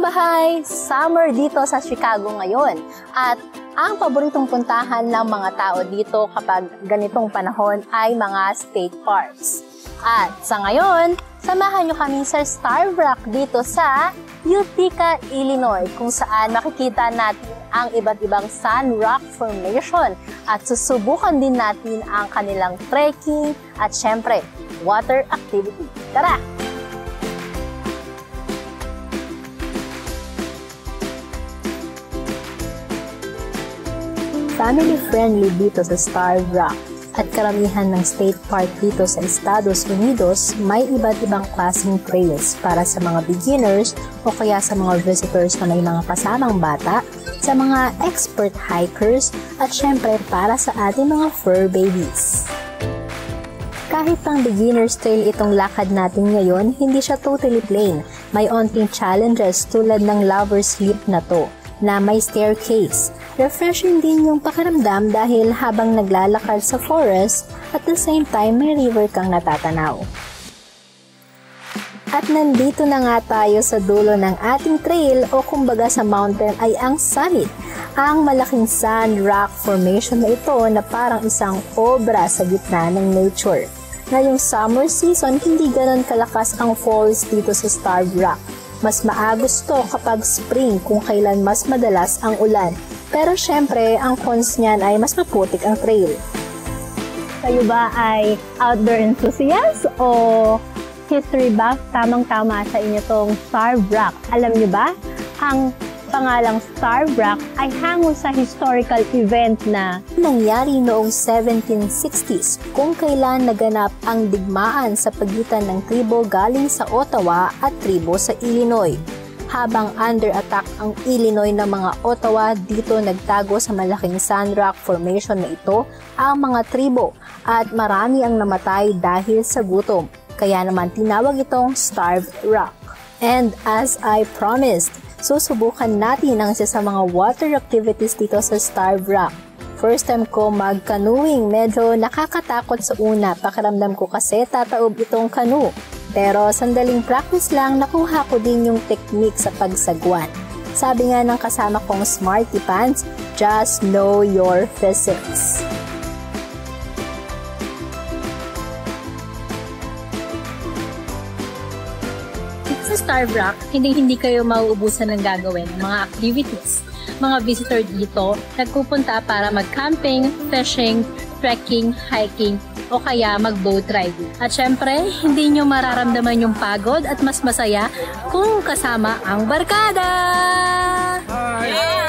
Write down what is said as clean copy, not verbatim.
kabahay, summer dito sa Chicago ngayon at ang paboritong puntahan ng mga tao dito kapag ganitong panahon ay mga state parks. At sa ngayon, samahan nyo kami sa Starved Rock dito sa Utica, Illinois kung saan makikita natin ang iba't ibang sand rock formation at susubukan din natin ang kanilang trekking at syempre, water activity. Tara! Family-friendly dito sa Starved Rock at karamihan ng state park dito sa Estados Unidos may iba't ibang klaseng trails para sa mga beginners o kaya sa mga visitors na may mga kasamang bata, sa mga expert hikers at syempre para sa ating mga fur babies. Kahit pang beginner's trail itong lakad natin ngayon, hindi siya totally plain. May onting challenges tulad ng lover's leap na to, na may staircase. Refreshing din yung pakiramdam dahil habang naglalakad sa forest, at the same time may river kang natatanaw. At nandito na nga tayo sa dulo ng ating trail o kumbaga sa mountain ay ang summit. Ang malaking sand rock formation na ito na parang isang obra sa gitna ng nature. Ngayong summer season, hindi ganon kalakas ang falls dito sa Starved Rock. Mas maagos to kapag spring kung kailan mas madalas ang ulan. Pero syempre, ang cons niyan ay mas maputik ang trail. Kayo ba ay outdoor enthusiast o history buff? Tamang-tama sa inyo tong Starved Rock. Alam niyo ba, ang pangalang Starved Rock ay hango sa historical event na nangyari noong 1760s kung kailan naganap ang digmaan sa pagitan ng tribo galing sa Ottawa at tribo sa Illinois. Habang under attack ang Illinois ng mga Ottawa, dito nagtago sa malaking sand rock formation na ito ang mga tribo at marami ang namatay dahil sa gutom. Kaya naman tinawag itong Starved Rock. And as I promised, susubukan natin ang isa sa mga water activities dito sa Starved Rock. First time ko mag-canoeing, medyo nakakatakot sa una, pakiramdam ko kasi tataob itong canoe. Pero sandaling practice lang, nakuha ko din yung technique sa pagsagwan. Sabi nga ng kasama kong Smarty Pants, just know your physics. Sa Starved Rock, hindi kayo mauubusan ng gagawin ng mga activities. Mga visitor dito, nagpupunta para mag-camping, fishing, trekking, hiking, o kaya mag-boat riding. At syempre, hindi nyo mararamdaman yung pagod at mas masaya kung kasama ang barkada! Yeah!